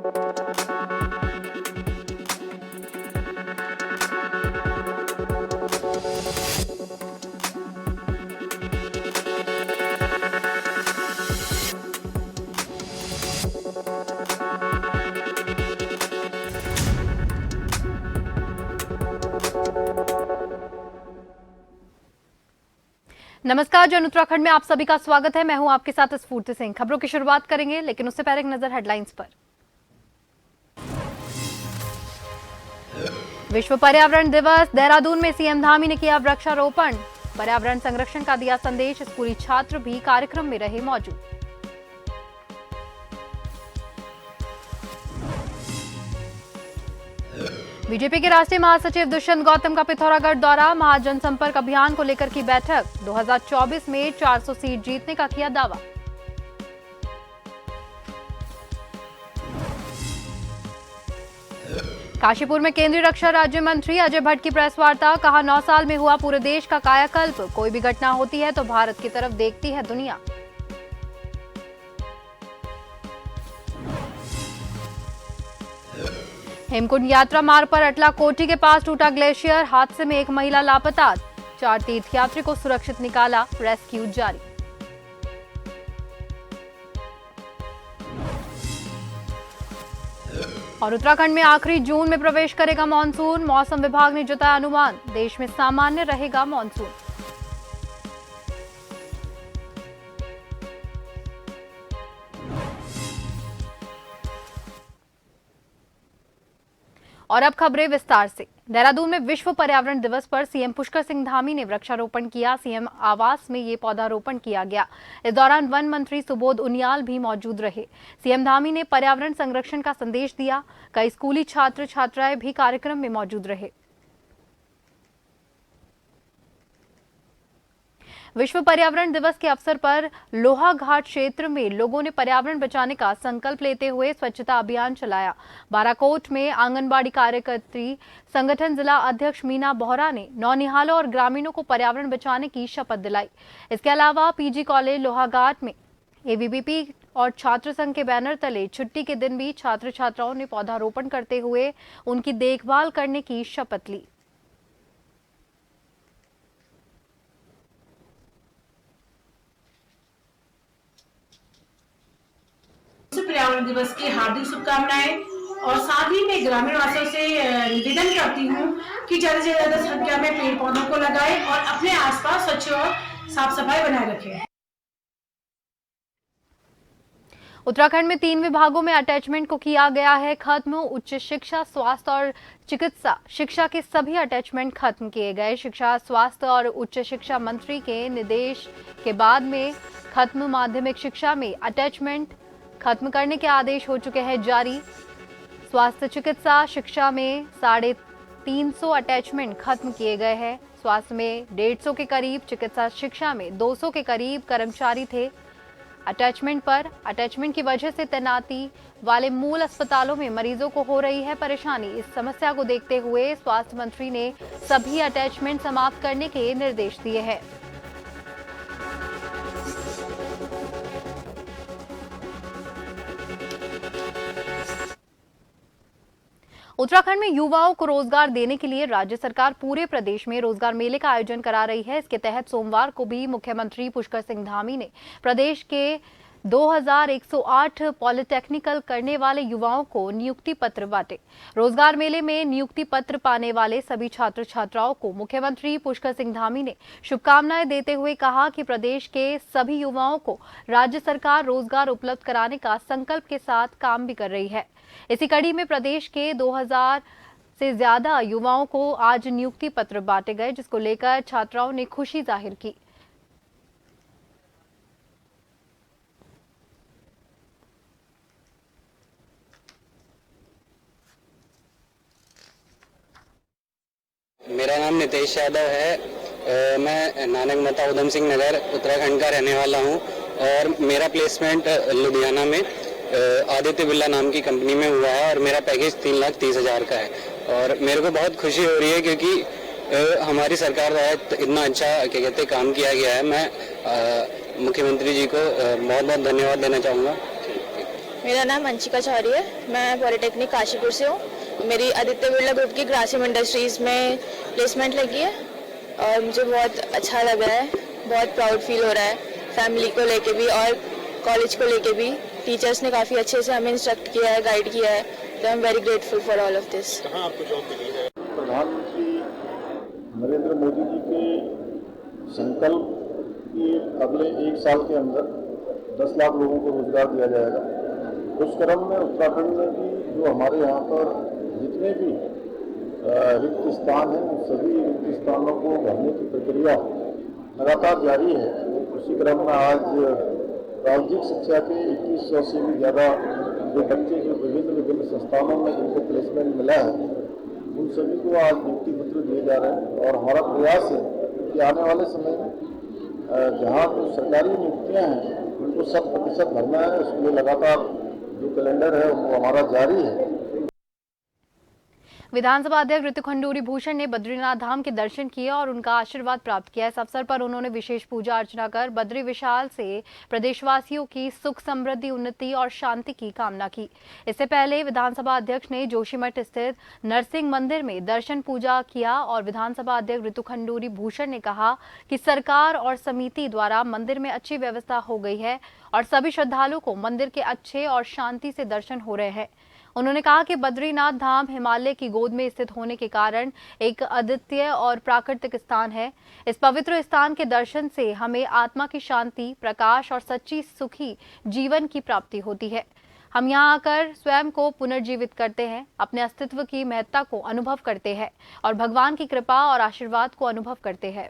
नमस्कार, जन उत्तराखंड में आप सभी का स्वागत है। मैं हूं आपके साथ स्फूर्ति सिंह। खबरों की शुरुआत करेंगे, लेकिन उससे पहले एक नजर हेडलाइंस पर। विश्व पर्यावरण दिवस, देहरादून में सीएम धामी ने किया वृक्षारोपण। पर्यावरण संरक्षण का दिया संदेश, स्कूली छात्र भी कार्यक्रम में रहे मौजूद। बीजेपी के राष्ट्रीय महासचिव दुष्यंत गौतम का पिथौरागढ़ दौरा, महाजनसंपर्क अभियान को लेकर की बैठक। 2024 में 400 सीट जीतने का किया दावा। काशीपुर में केंद्रीय रक्षा राज्य मंत्री अजय भट्ट की प्रेस वार्ता, कहा 9 साल में हुआ पूरे देश का कायाकल्प। कोई भी घटना होती है तो भारत की तरफ देखती है दुनिया। हेमकुंड यात्रा मार्ग पर अटला कोटी के पास टूटा ग्लेशियर, हादसे में एक महिला लापता। 4 तीर्थयात्री को सुरक्षित निकाला, रेस्क्यू जारी। और उत्तराखंड में आखिरी जून में प्रवेश करेगा मानसून, मौसम विभाग ने जताया अनुमान। देश में सामान्य रहेगा मानसून। और अब खबरें विस्तार से। देहरादून में विश्व पर्यावरण दिवस पर सीएम पुष्कर सिंह धामी ने वृक्षारोपण किया। सीएम आवास में ये पौधारोपण किया गया। इस दौरान वन मंत्री सुबोध उनियाल भी मौजूद रहे। सीएम धामी ने पर्यावरण संरक्षण का संदेश दिया। कई स्कूली छात्र छात्राएं भी कार्यक्रम में मौजूद रहे। विश्व पर्यावरण दिवस के अवसर पर लोहाघाट क्षेत्र में लोगों ने पर्यावरण बचाने का संकल्प लेते हुए स्वच्छता अभियान चलाया। बाराकोट में आंगनबाड़ी कार्यकर्त्री संगठन जिला अध्यक्ष मीना बोहरा ने नौनिहालों और ग्रामीणों को पर्यावरण बचाने की शपथ दिलाई। इसके अलावा पीजी कॉलेज लोहाघाट में एबीवीपी और छात्र संघ के बैनर तले छुट्टी के दिन भी छात्र छात्राओं ने पौधारोपण करते हुए उनकी देखभाल करने की शपथ ली। पर्यावरण दिवस की हार्दिक शुभकामनाएं और साथ ही मैं ग्रामीण वासियों से निवेदन करती हूं कि ज्यादा से ज्यादा संख्या में पेड़ पौधों को लगाएं और अपने आसपास स्वच्छ और साफ सफाई बनाए रखें। उत्तराखंड में 3 विभागों में अटैचमेंट को किया गया है खत्म। उच्च शिक्षा, स्वास्थ्य और चिकित्सा शिक्षा के सभी अटैचमेंट खत्म किए गए। शिक्षा, स्वास्थ्य और उच्च शिक्षा मंत्री के निर्देश के बाद में खत्म। माध्यमिक शिक्षा में अटैचमेंट खत्म करने के आदेश हो चुके हैं जारी। स्वास्थ्य चिकित्सा शिक्षा में 350 अटैचमेंट खत्म किए गए हैं। स्वास्थ्य में 150 के करीब, चिकित्सा शिक्षा में 200 के करीब कर्मचारी थे अटैचमेंट पर। अटैचमेंट की वजह से तैनाती वाले मूल अस्पतालों में मरीजों को हो रही है परेशानी। इस समस्या को देखते हुए स्वास्थ्य मंत्री ने सभी अटैचमेंट समाप्त करने के निर्देश दिए हैं। उत्तराखंड में युवाओं को रोजगार देने के लिए राज्य सरकार पूरे प्रदेश में रोजगार मेले का आयोजन करा रही है। इसके तहत सोमवार को भी मुख्यमंत्री पुष्कर सिंह धामी ने प्रदेश के 2108 पॉलिटेक्निकल करने वाले युवाओं को नियुक्ति पत्र बांटे। रोजगार मेले में नियुक्ति पत्र पाने वाले सभी छात्र छात्राओं को मुख्यमंत्री पुष्कर सिंह धामी ने शुभकामनाएं देते हुए कहा कि प्रदेश के सभी युवाओं को राज्य सरकार रोजगार उपलब्ध कराने का संकल्प के साथ काम भी कर रही है। इसी कड़ी में प्रदेश के 2000 से ज्यादा युवाओं को आज नियुक्ति पत्र बांटे गए, जिसको लेकर छात्राओं ने खुशी जाहिर की। मेरा नाम नितेश यादव है। मैं नानक मता उधम सिंह नगर उत्तराखंड का रहने वाला हूं और मेरा प्लेसमेंट लुधियाना में आदित्य बिरला नाम की कंपनी में हुआ है और मेरा पैकेज 3,30,000 का है। और मेरे को बहुत खुशी हो रही है क्योंकि हमारी सरकार द्वारा इतना अच्छा क्या कहते हैं काम किया गया है। मैं मुख्यमंत्री जी को बहुत बहुत धन्यवाद देना चाहूँगा। मेरा नाम अंशिका चौधरी है। मैं पॉलिटेक्निक काशीपुर से हूँ। मेरी आदित्य बिरला ग्रुप की ग्रासिम इंडस्ट्रीज़ में प्लेसमेंट लगी है और मुझे बहुत अच्छा लग रहा है, बहुत प्राउड फील हो रहा है फैमिली को लेके भी और कॉलेज को लेके भी। टीचर्स ने काफ़ी अच्छे से हमें इंस्ट्रक्ट किया है, गाइड किया है, तो I am very grateful for all of this. कहाँ आपको जॉब मिली है? प्रधानमंत्री नरेंद्र मोदी जी के संकल्प कि अगले 1 साल के अंदर 10 लाख लोगों को रोजगार दिया जाएगा, उस क्रम में उत्तराखंड में भी जो हमारे यहाँ पर जितने भी रिक्त स्थान हैं उन सभी रिक्त स्थानों को भरने की प्रक्रिया लगातार जारी है। उसी क्रम में आज प्रायोगिक शिक्षा के 2100 से भी ज़्यादा जो बच्चे जो विभिन्न संस्थानों में जिनको प्लेसमेंट मिला है उन सभी को आज नियुक्ति पत्र दिए जा रहे हैं और हमारा प्रयास है कि आने वाले समय में जहाँ जो सरकारी नियुक्तियाँ हैं उनको 100% भरना है। उसके लिए लगातार जो कैलेंडर है वो हमारा जारी है। विधानसभा अध्यक्ष ऋतु खंडूरी भूषण ने बद्रीनाथ धाम के दर्शन किए और उनका आशीर्वाद प्राप्त किया। इस अवसर पर उन्होंने विशेष पूजा अर्चना कर बद्री विशाल से प्रदेशवासियों की सुख समृद्धि, उन्नति और शांति की कामना की। इससे पहले विधानसभा अध्यक्ष ने जोशीमठ स्थित नरसिंह मंदिर में दर्शन पूजा किया और विधानसभा अध्यक्ष ऋतु खंडूरी भूषण ने कहा कि सरकार और समिति द्वारा मंदिर में अच्छी व्यवस्था हो गई है और सभी श्रद्धालुओं को मंदिर के अच्छे और शांति से दर्शन हो रहे हैं। उन्होंने कहा कि बद्रीनाथ धाम हिमालय की गोद में स्थित होने के कारण एक अद्वितीय और प्राकृतिक स्थान है। इस पवित्र स्थान के दर्शन से हमें आत्मा की शांति, प्रकाश और सच्ची सुखी जीवन की प्राप्ति होती है। हम यहाँ आकर स्वयं को पुनर्जीवित करते हैं, अपने अस्तित्व की महत्ता को अनुभव करते हैं और भगवान की कृपा और आशीर्वाद को अनुभव करते हैं।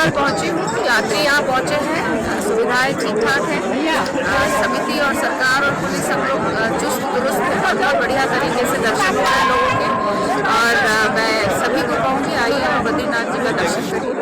पहुंची हूँ, यात्री यहाँ पहुंचे हैं, सुविधाएं ठीक ठाक हैं। समिति और सरकार और पुलिस सब लोग चुस्त दुरुस्त हैं, बहुत बढ़िया तरीके से दर्शन हुए हैं लोगों के और मैं सभी को कहूँगी आइए और बद्रीनाथ जी का दर्शन करिए।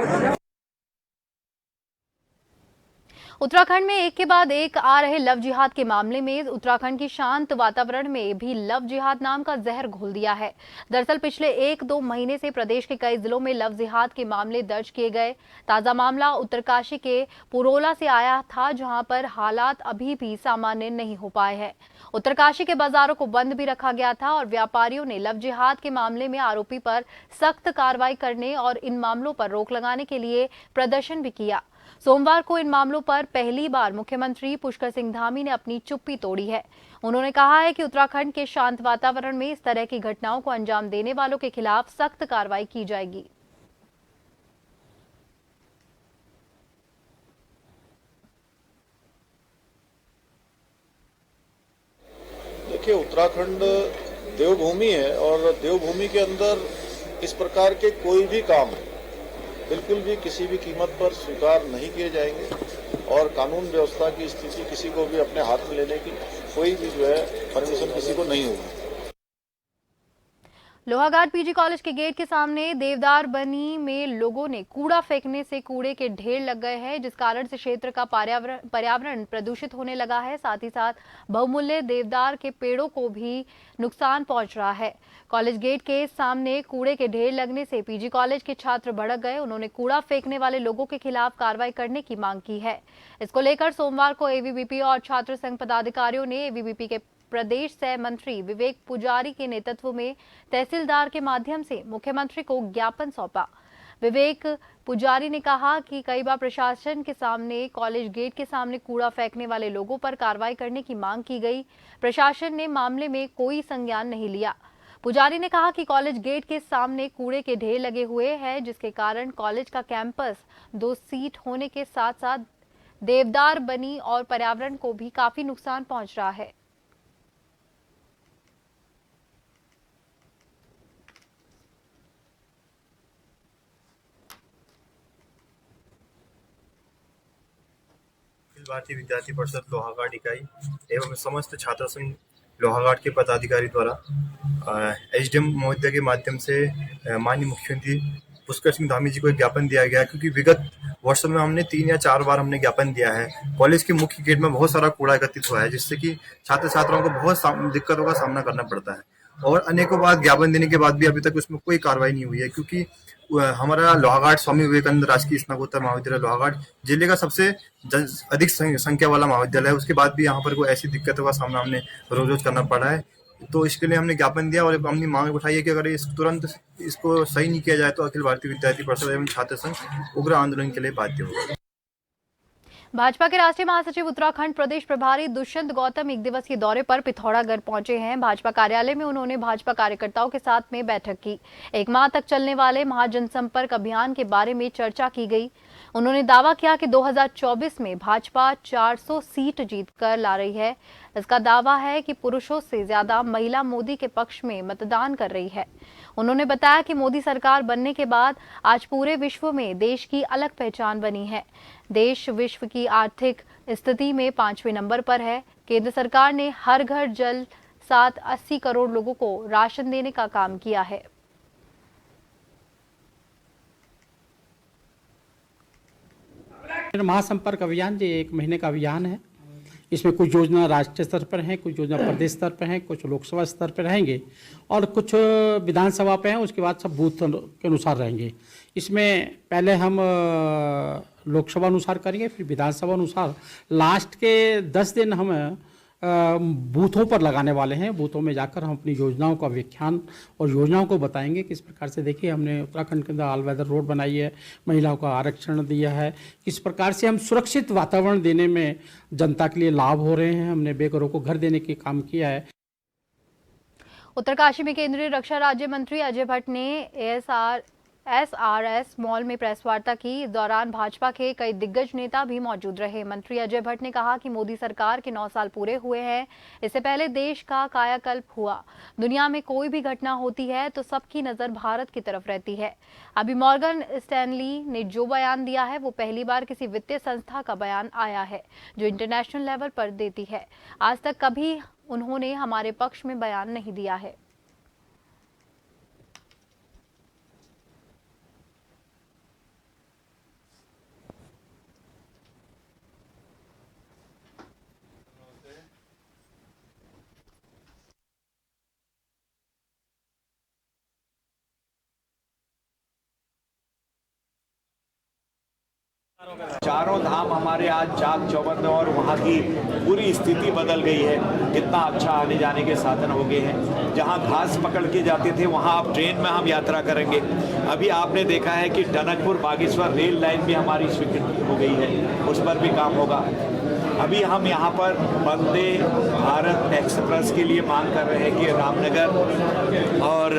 उत्तराखंड में एक के बाद एक आ रहे लव जिहाद के मामले में उत्तराखंड की शांत वातावरण में भी लव जिहाद नाम का जहर घोल दिया है। दरअसल पिछले 1-2 महीने से प्रदेश के कई जिलों में लव जिहाद के मामले दर्ज किए गए। ताजा मामला उत्तरकाशी के पुरोला से आया था, जहां पर हालात अभी भी सामान्य नहीं हो पाए हैं। उत्तरकाशी के बाजारों को बंद भी रखा गया था और व्यापारियों ने लव जिहाद के मामले में आरोपी पर सख्त कार्रवाई करने और इन मामलों पर रोक लगाने के लिए प्रदर्शन भी किया। सोमवार को इन मामलों पर पहली बार मुख्यमंत्री पुष्कर सिंह धामी ने अपनी चुप्पी तोड़ी है। उन्होंने कहा है कि उत्तराखंड के शांत वातावरण में इस तरह की घटनाओं को अंजाम देने वालों के खिलाफ सख्त कार्रवाई की जाएगी। देखिए, उत्तराखंड देवभूमि है और देवभूमि के अंदर इस प्रकार के कोई भी काम बिल्कुल भी किसी भी कीमत पर स्वीकार नहीं किए जाएंगे और कानून व्यवस्था की स्थिति किसी को भी अपने हाथ में लेने की कोई भी जो है परमिशन किसी को नहीं होगी। लोहाघाट पीजी कॉलेज के गेट के सामने देवदार बनी में लोगों ने कूड़ा फेंकने से कूड़े के ढेर लग गए हैं, जिस कारण से क्षेत्र का पर्यावरण प्रदूषित होने लगा है। साथ ही साथ बहुमूल्य देवदार के पेड़ों को भी नुकसान पहुंच रहा है। कॉलेज गेट के सामने कूड़े के ढेर लगने से पीजी कॉलेज के छात्र भड़क गए। उन्होंने कूड़ा फेंकने वाले लोगों के खिलाफ कार्रवाई करने की मांग की है। इसको लेकर सोमवार को एबीवीपी और छात्र संघ पदाधिकारियों ने एबीवीपी के प्रदेश सह मंत्री विवेक पुजारी के नेतृत्व में तहसीलदार के माध्यम से मुख्यमंत्री को ज्ञापन सौंपा। विवेक पुजारी ने कहा कि कई बार प्रशासन के सामने कॉलेज गेट के सामने कूड़ा फेंकने वाले लोगों पर कार्रवाई करने की मांग की गई। प्रशासन ने मामले में कोई संज्ञान नहीं लिया। पुजारी ने कहा कि कॉलेज गेट के सामने कूड़े के ढेर लगे हुए हैं, जिसके कारण कॉलेज का कैंपस 2 सीट होने के साथ साथ देवदार बनी और पर्यावरण को भी काफी नुकसान पहुंच रहा है। भारतीय विद्यार्थी परिषद लोहाघाट इकाई एवं समस्त छात्र संघ लोहाघाट के पदाधिकारी द्वारा एसडीएम महोदय के माध्यम से माननीय मुख्यमंत्री पुष्कर सिंह धामी जी को एक ज्ञापन दिया गया, क्योंकि विगत वर्षों में हमने 3 या 4 बार हमने ज्ञापन दिया है। कॉलेज के मुख्य गेट में बहुत सारा कूड़ा एकत्रित हुआ है, जिससे कि छात्र छात्राओं को बहुत दिक्कतों का सामना करना पड़ता है और अनेकों बार ज्ञापन देने के बाद भी अभी तक उसमें कोई कार्रवाई नहीं हुई है, क्योंकि हमारा लोहाघाट स्वामी विवेकानंद राजकीय स्नातकोत्तर महाविद्यालय लोहाघाट जिले का सबसे अधिक संख्या वाला महाविद्यालय है। उसके बाद भी यहाँ पर कोई ऐसी दिक्कतों का सामना हमने रोज रोज करना पड़ा है। तो इसके लिए हमने ज्ञापन दिया और हमने मांग उठाई है कि अगर तुरंत इसको सही नहीं किया जाए तो अखिल भारतीय विद्यार्थी परिषद एवं छात्र संघ उग्र आंदोलन के लिए बाध्य होगा। भाजपा के राष्ट्रीय महासचिव उत्तराखंड प्रदेश प्रभारी दुष्यंत गौतम एक दिवसीय दौरे पर पिथौरागढ़ पहुंचे हैं। भाजपा कार्यालय में उन्होंने भाजपा कार्यकर्ताओं के साथ में बैठक की। 1 माह तक चलने वाले महाजनसंपर्क अभियान के बारे में चर्चा की गई। उन्होंने दावा किया कि 2024 में भाजपा 400 सीट जीतकर ला रही है। इसका दावा है कि पुरुषों से ज्यादा महिला मोदी के पक्ष में मतदान कर रही है। उन्होंने बताया कि मोदी सरकार बनने के बाद आज पूरे विश्व में देश की अलग पहचान बनी है। देश विश्व की आर्थिक स्थिति में 5वें नंबर पर है। केंद्र सरकार ने हर घर जल 80 करोड़ लोगों को राशन देने का काम किया है। महासंपर्क अभियान जो 1 महीने का अभियान है, इसमें कुछ योजना राष्ट्रीय स्तर पर है, कुछ योजना प्रदेश स्तर पर है, कुछ लोकसभा स्तर पर रहेंगे और कुछ विधानसभा पे हैं। उसके बाद सब बूथ के अनुसार रहेंगे। इसमें पहले हम लोकसभा अनुसार करेंगे, फिर विधानसभा अनुसार। लास्ट के 10 दिन हम बूथों पर लगाने वाले हैं। बूथों में जाकर हम अपनी योजनाओं का व्याख्यान और योजनाओं को बताएंगे। किस प्रकार से देखिए हमने उत्तराखंड के अंदर ऑल वेदर रोड बनाई है, महिलाओं का आरक्षण दिया है, किस प्रकार से हम सुरक्षित वातावरण देने में जनता के लिए लाभ हो रहे हैं। हमने बेघरों को घर देने के काम किया है। उत्तरकाशी में केंद्रीय रक्षा राज्य मंत्री अजय भट्ट ने SRS मॉल में प्रेस वार्ता की। इस दौरान भाजपा के कई दिग्गज नेता भी मौजूद रहे। मंत्री अजय भट्ट ने कहा कि मोदी सरकार के 9 साल पूरे हुए हैं। इससे पहले देश का कायाकल्प हुआ। दुनिया में कोई भी घटना होती है तो सबकी नजर भारत की तरफ रहती है। अभी मॉर्गन स्टैनली ने जो बयान दिया है वो पहली बार किसी वित्तीय संस्था का बयान आया है जो इंटरनेशनल लेवल पर देती है। आज तक कभी उन्होंने हमारे पक्ष में बयान नहीं दिया है। चारों धाम हमारे आज चाक चौबंद और वहाँ की पूरी स्थिति बदल गई है। कितना अच्छा आने जाने के साधन हो गए हैं। जहाँ घास पकड़ के जाते थे वहाँ अब ट्रेन में हम यात्रा करेंगे। अभी आपने देखा है कि टनकपुर बागेश्वर रेल लाइन भी हमारी स्वीकृति हो गई है, उस पर भी काम होगा। अभी हम यहाँ पर वंदे भारत एक्सप्रेस के लिए मांग कर रहे हैं कि रामनगर और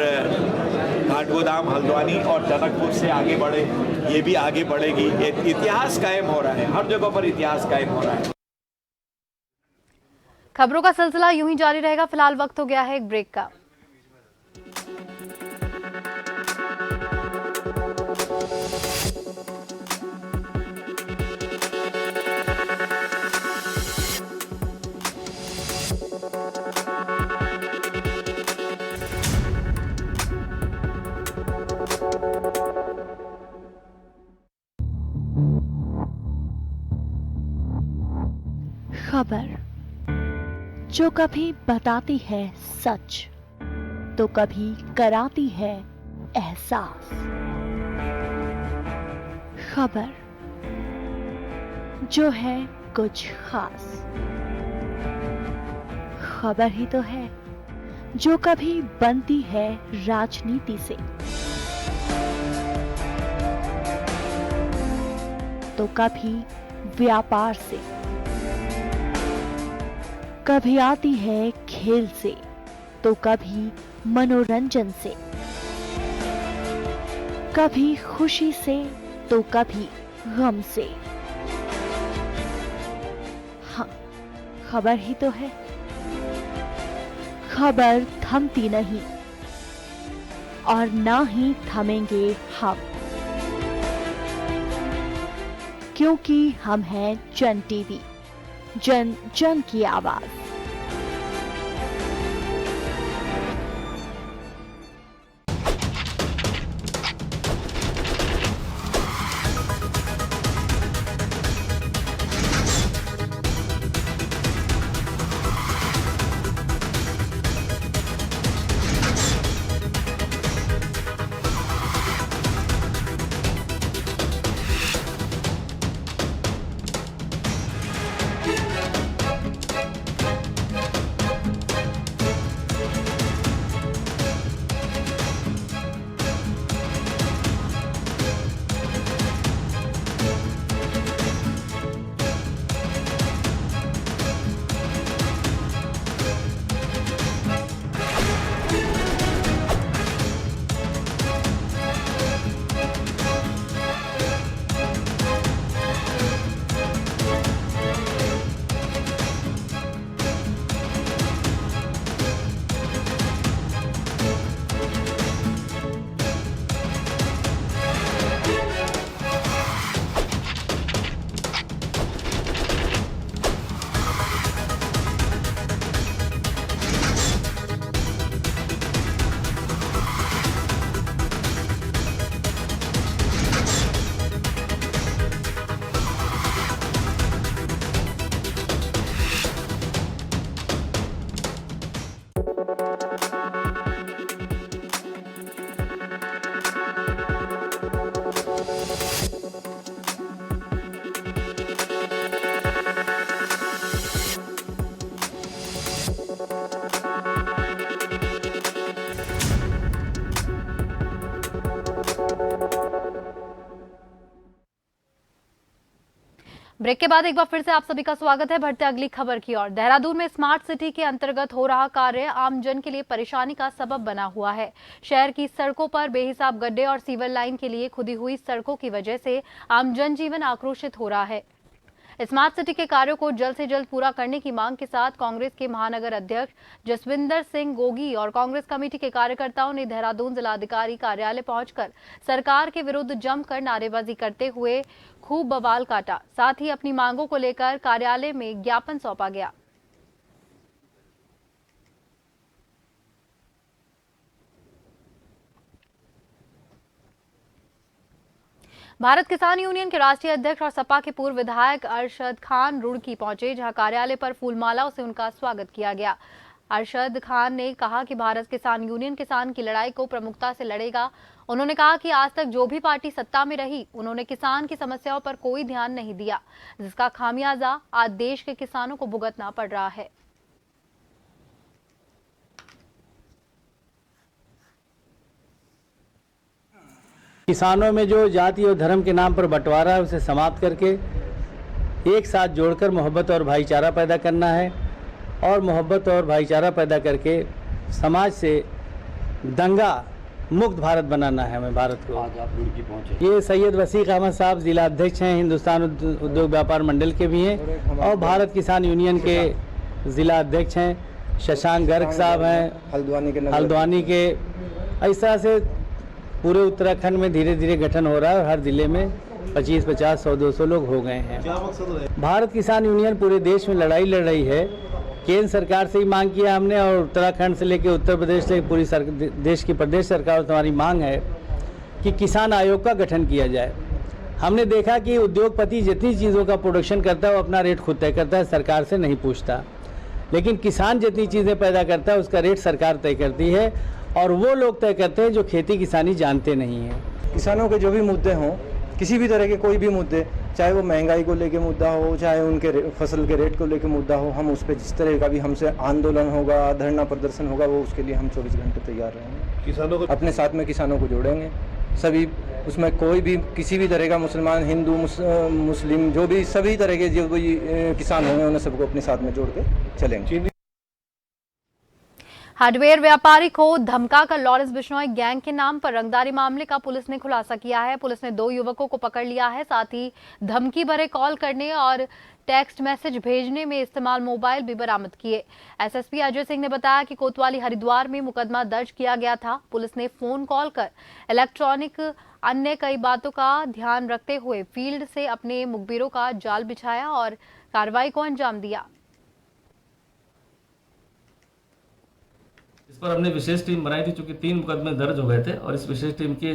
घाटगोदाम हल्द्वानी और टनकपुर से आगे बढ़े। ये भी आगे बढ़ेगी। इतिहास कायम हो रहा है, हर जगह पर इतिहास कायम हो रहा है। खबरों का सिलसिला यूं ही जारी रहेगा। फिलहाल वक्त हो गया है एक ब्रेक का। खबर जो कभी बताती है सच तो कभी कराती है एहसास। खबर जो है कुछ खास। खबर ही तो है जो कभी बनती है राजनीति से तो कभी व्यापार से, कभी आती है खेल से तो कभी मनोरंजन से, कभी खुशी से तो कभी गम से। हाँ, खबर ही तो है। खबर थमती नहीं और ना ही थमेंगे हम, क्योंकि हम हैं जन टीवी, जन जन की आवाज। ब्रेक के बाद एक बार फिर से आप सभी का स्वागत है। बढ़ते अगली खबर की ओर। देहरादून में स्मार्ट सिटी के अंतर्गत हो रहा कार्य आम जन के लिए परेशानी का सबब बना हुआ है। शहर की सड़कों पर बेहिसाब गड्ढे और सीवर लाइन के लिए खुदी हुई सड़कों की वजह से आम जनजीवन आक्रोशित हो रहा है। स्मार्ट सिटी के कार्यों को जल्द से जल्द पूरा करने की मांग के साथ कांग्रेस के महानगर अध्यक्ष जसविंदर सिंह गोगी और कांग्रेस कमेटी के कार्यकर्ताओं ने देहरादून जिलाधिकारी कार्यालय पहुंचकर सरकार के विरुद्ध जमकर नारेबाजी करते हुए खूब बवाल काटा। साथ ही अपनी मांगों को लेकर कार्यालय में ज्ञापन सौंपा गया। भारत किसान यूनियन के राष्ट्रीय अध्यक्ष और सपा के पूर्व विधायक अरशद खान रुड़की पहुंचे, जहां कार्यालय पर फूलमालाओं से उनका स्वागत किया गया। अरशद खान ने कहा कि भारत किसान यूनियन किसान की लड़ाई को प्रमुखता से लड़ेगा। उन्होंने कहा कि आज तक जो भी पार्टी सत्ता में रही, उन्होंने किसान की समस्याओं पर कोई ध्यान नहीं दिया, जिसका खामियाजा आज देश के किसानों को भुगतना पड़ रहा है। किसानों में जो जाति और धर्म के नाम पर बंटवारा है उसे समाप्त करके एक साथ जोड़कर मोहब्बत और भाईचारा पैदा करना है और मोहब्बत और भाईचारा पैदा करके समाज से दंगा मुक्त भारत बनाना है हमें भारत को। आज आप रुड़की पहुंचे। ये सैयद वसीक अहमद साहब जिला अध्यक्ष हैं, हिंदुस्तान उद्योग व्यापार मंडल के भी हैं और भारत किसान यूनियन के जिला अध्यक्ष हैं। शशांक गर्ग साहब हैं हल्द्वानी के। इस तरह से पूरे उत्तराखंड में धीरे धीरे गठन हो रहा है और हर जिले में 25, 50, 100, 200 लोग हो गए हैं। भारत किसान यूनियन पूरे देश में लड़ाई लड़ रही है। केंद्र सरकार से ही मांग किया हमने और उत्तराखंड से लेकर उत्तर प्रदेश से पूरी देश की प्रदेश सरकार से हमारी मांग है कि किसान आयोग का गठन किया जाए। हमने देखा कि उद्योगपति जितनी चीज़ों का प्रोडक्शन करता है वो अपना रेट खुद तय करता है, सरकार से नहीं पूछता। लेकिन किसान जितनी चीज़ें पैदा करता है उसका रेट सरकार तय करती है और वो लोग तय करते हैं जो खेती किसानी जानते नहीं हैं। किसानों के जो भी मुद्दे हों, किसी भी तरह के कोई भी मुद्दे, चाहे वो महंगाई को लेके मुद्दा हो, चाहे उनके फसल के रेट को लेके मुद्दा हो, हम उस पर जिस तरह का भी हमसे आंदोलन होगा, धरना प्रदर्शन होगा, वो उसके लिए हम 24 घंटे तैयार रहेंगे। किसानों को अपने साथ में किसानों को जोड़ेंगे सभी, उसमें कोई भी किसी भी तरह का मुसलमान, हिंदू, मुस्लिम, जो भी सभी तरह के जो भी किसान होंगे उन्हें सबको अपने साथ में जोड़ के चलेंगे। हार्डवेयर व्यापारी को धमकाकर लॉरेंस बिश्नोई गैंग के नाम पर रंगदारी मामले का पुलिस ने खुलासा किया है। पुलिस ने 2 युवकों को पकड़ लिया है। साथ ही धमकी भरे कॉल करने और टेक्स्ट मैसेज भेजने में इस्तेमाल मोबाइल भी बरामद किए। एसएसपी अजय सिंह ने बताया कि कोतवाली हरिद्वार में मुकदमा दर्ज किया गया था। पुलिस ने फोन कॉल कर इलेक्ट्रॉनिक अन्य कई बातों का ध्यान रखते हुए फील्ड से अपने मुखबिरों का जाल बिछाया और कार्रवाई को अंजाम दिया। इस पर हमने विशेष टीम बनाई थी, चूंकि 3 मुकदमे दर्ज हो गए थे और इस विशेष टीम की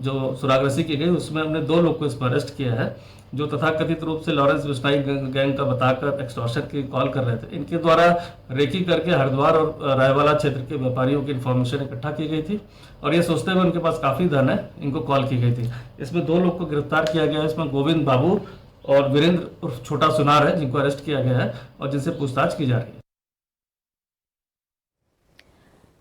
जो सुरागरसी की गई उसमें हमने 2 लोग को इस पर अरेस्ट किया है, जो तथाकथित रूप से लॉरेंस बिश्नोई गैंग का बताकर एक्सटॉर्शन की कॉल कर रहे थे। इनके द्वारा रेकी करके हरिद्वार और रायवाला क्षेत्र के व्यापारियों की इन्फॉर्मेशन इकट्ठा की गई थी और ये सोचते हुए उनके पास काफ़ी धन है, इनको कॉल की गई थी। इसमें 2 लोग को गिरफ्तार किया गया है। इसमें गोविंद बाबू और वीरेंद्र उर्फ छोटा सुनार है, जिनको अरेस्ट किया गया है और जिनसे पूछताछ की जा रही है।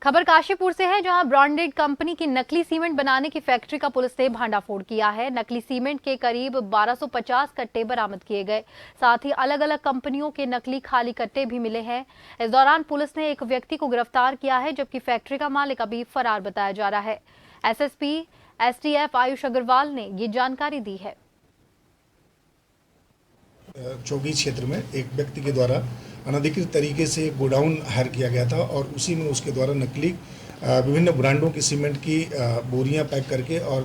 खबर काशीपुर से है, जहां ब्रांडेड कंपनी की नकली सीमेंट बनाने की फैक्ट्री का पुलिस ने भांडाफोड़ किया है। नकली सीमेंट के करीब 1250 कट्टे बरामद किए गए। साथ ही अलग अलग कंपनियों के नकली खाली कट्टे भी मिले हैं। इस दौरान पुलिस ने एक व्यक्ति को गिरफ्तार किया है, जबकि फैक्ट्री का मालिक अभी फरार बताया जा रहा है। एसएसपी एसटीएफ आयुष अग्रवाल ने ये जानकारी दी है। चौकी क्षेत्र में एक व्यक्ति के द्वारा अनधिकृत तरीके से गोडाउन हायर किया गया था और उसी में उसके द्वारा नकली विभिन्न ब्रांडों की सीमेंट की बोरियां पैक करके और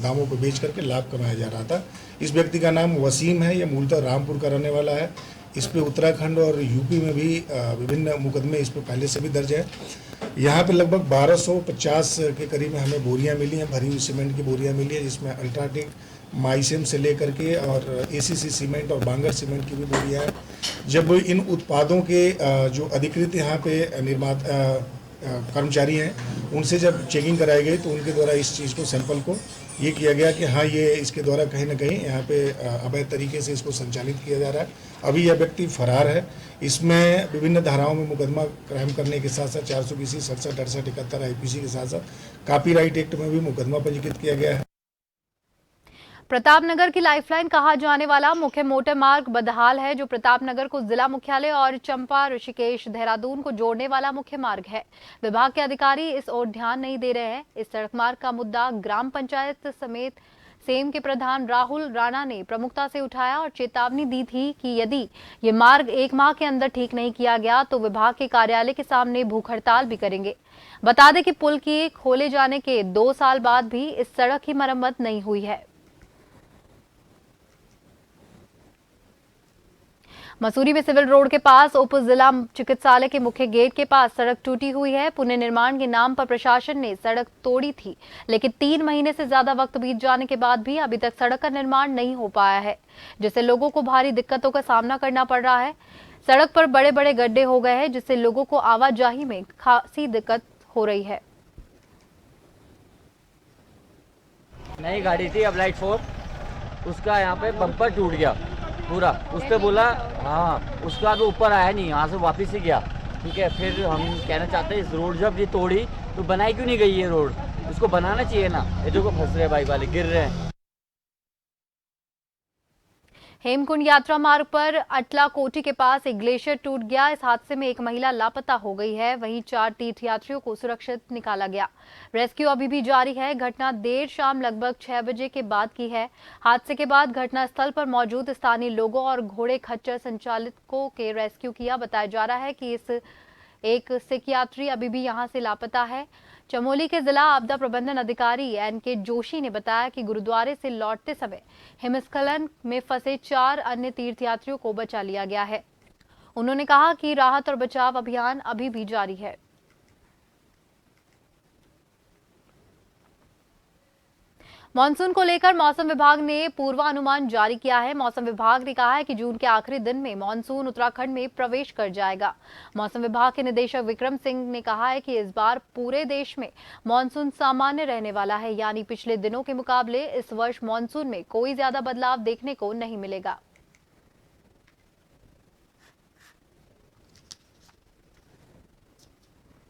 दामों पर बेच करके लाभ कमाया जा रहा था। इस व्यक्ति का नाम वसीम है, यह मूलतः रामपुर का रहने वाला है। इस पे उत्तराखंड और यूपी में भी विभिन्न मुकदमे इस पर पहले से भी दर्ज है। यहाँ पे लगभग 1250 के करीब हमें बोरियां मिली हैं, भरी हुई सीमेंट की बोरियां मिली है, जिसमें अल्ट्राटेक, माइसेम से लेकर के और एसीसी सीमेंट और बांगर सीमेंट की भी बोरियां हैं। जब इन उत्पादों के जो अधिकृत यहाँ पे कर्मचारी हैं उनसे जब चेकिंग कराई गई तो उनके द्वारा इस चीज़ को सैंपल को ये किया गया कि हाँ ये इसके द्वारा कहीं ना कहीं यहाँ पे अवैध तरीके से इसको संचालित किया जा रहा है। अभी यह व्यक्ति फरार है। इसमें विभिन्न धाराओं में मुकदमा क्राइम करने के साथ साथ 420, 67, 68, 71 आईपीसी के साथ साथ कॉपीराइट एक्ट में भी मुकदमा पंजीकृत किया गया है। प्रतापनगर की लाइफलाइन कहा जाने वाला मुख्य मोटर मार्ग बदहाल है, जो प्रतापनगर को जिला मुख्यालय और चंपा, ऋषिकेश, देहरादून को जोड़ने वाला मुख्य मार्ग है। विभाग के अधिकारी इस ओर ध्यान नहीं दे रहे हैं। इस सड़क मार्ग का मुद्दा ग्राम पंचायत समेत सेम के प्रधान राहुल राणा ने प्रमुखता से उठाया और चेतावनी दी थी कि यदि ये मार्ग 1 माह के अंदर ठीक नहीं किया गया तो विभाग के कार्यालय के सामने भूख हड़ताल भी करेंगे। बता दें कि पुल के खोले जाने के 2 साल बाद भी इस सड़क की मरम्मत नहीं हुई है। मसूरी में सिविल रोड के पास उप जिला चिकित्सालय के मुख्य गेट के पास सड़क टूटी हुई है। पुनर्निर्माण के नाम पर प्रशासन ने सड़क तोड़ी थी, लेकिन 3 महीने से ज्यादा वक्त बीत जाने के बाद भी अभी तक सड़क का निर्माण नहीं हो पाया है, जिससे लोगों को भारी दिक्कतों का सामना करना पड़ रहा है। सड़क पर बड़े बड़े गड्ढे हो गए हैं, जिससे लोगों को आवाजाही में खासी दिक्कत हो रही है। नई गाड़ी थी अब लाइट 4, उसका यहाँ पे बम्पर टूट गया पूरा। उस पर बोला हाँ, उसका तो ऊपर आया नहीं, यहाँ से वापस ही गया। ठीक है, फिर हम कहना चाहते हैं इस रोड जब ये तोड़ी तो बनाई क्यों नहीं गई ये रोड? इसको बनाना चाहिए ना। ये जो फंस रहे बाइक वाले, गिर रहे हैं। हेमकुंड यात्रा मार्ग पर अटला कोटी के पास एक ग्लेशियर टूट गया। इस हादसे में एक महिला लापता हो गई है, वहीं 4 तीर्थयात्रियों को सुरक्षित निकाला गया। रेस्क्यू अभी भी जारी है। घटना देर शाम लगभग 6 बजे के बाद की है। हादसे के बाद घटनास्थल पर मौजूद स्थानीय लोगों और घोड़े खच्चर संचालकों के रेस्क्यू किया। बताया जा रहा है कि इस एक सिख यात्री अभी भी यहां से लापता है। चमोली के जिला आपदा प्रबंधन अधिकारी NK जोशी ने बताया कि गुरुद्वारे से लौटते समय हिमस्खलन में फंसे 4 अन्य तीर्थयात्रियों को बचा लिया गया है। उन्होंने कहा कि राहत और बचाव अभियान अभी भी जारी है। मानसून को लेकर मौसम विभाग ने पूर्वानुमान जारी किया है। मौसम विभाग ने कहा है कि जून के आखिरी दिन में मानसून उत्तराखंड में प्रवेश कर जाएगा। मौसम विभाग के निदेशक विक्रम सिंह ने कहा है कि इस बार पूरे देश में मानसून सामान्य रहने वाला है, यानी पिछले दिनों के मुकाबले इस वर्ष मानसून में कोई ज्यादा बदलाव देखने को नहीं मिलेगा।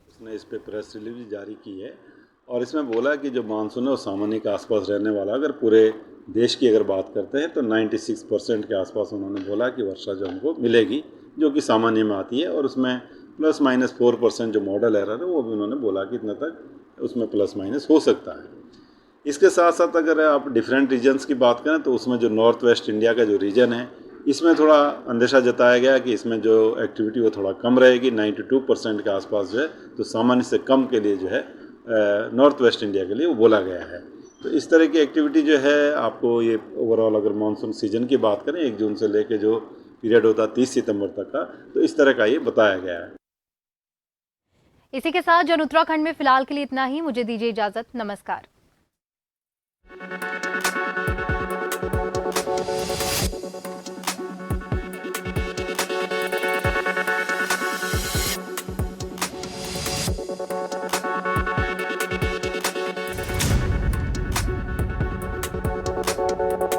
उसने इस पे प्रेस रिलीज जारी की है और इसमें बोला कि जो मानसून है वो सामान्य के आसपास रहने वाला। अगर पूरे देश की अगर बात करते हैं तो 96% के आसपास उन्होंने बोला कि वर्षा जो हमको मिलेगी, जो कि सामान्य में आती है। और उसमें ±4% जो मॉडल एरर है वो भी उन्होंने बोला कि इतना तक उसमें ± हो सकता है। इसके साथ साथ अगर आप डिफरेंट रीजन्स की बात करें तो उसमें जो नॉर्थ वेस्ट इंडिया का जो रीजन है, इसमें थोड़ा अंदेशा जताया गया कि इसमें जो एक्टिविटी वो थोड़ा कम रहेगी। 92% के आसपास जो है तो सामान्य से कम के लिए जो है नॉर्थ वेस्ट इंडिया के लिए वो बोला गया है। तो इस तरह की एक्टिविटी जो है आपको ये ओवरऑल अगर मानसून सीजन की बात करें 1 जून से लेके जो पीरियड होता है 30 सितंबर तक का, तो इस तरह का ये बताया गया है। इसी के साथ जन उत्तराखंड में फिलहाल के लिए इतना ही। मुझे दीजिए इजाजत। नमस्कार। Thank you.